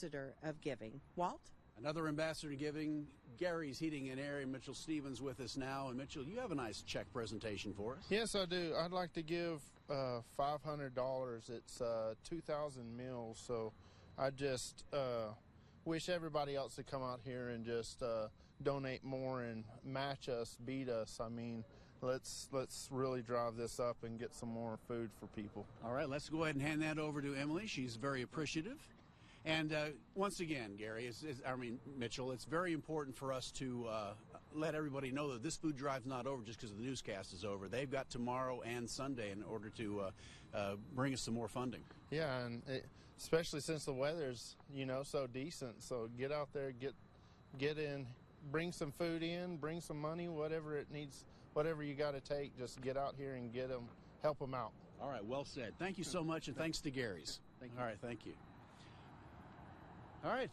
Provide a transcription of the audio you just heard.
ambassador of giving. Walt? Another ambassador giving, Gary's Heating and Air. Mitchell Stevens with us now. And Mitchell, you have a nice check presentation for us. Yes, I do. I'd like to give $500. It's 2,000 meals. So I just wish everybody else to come out here and just donate more and match us, beat us. I mean, let's really drive this up and get some more food for people. All right, let's go ahead and hand that over to Emily. She's very appreciative. And once again, Gary, Mitchell, it's very important for us to let everybody know that this food drive's not over just because the newscast is over. They've got tomorrow and Sunday in order to bring us some more funding. Yeah, and especially since the weather's, so decent. So get out there, get in, bring some food in, bring some money, whatever it needs, whatever you got to take, just get out here and get them, help them out. All right, well said. Thank you so much, and thanks to Gary's. Thank you. All right, thank you. All right.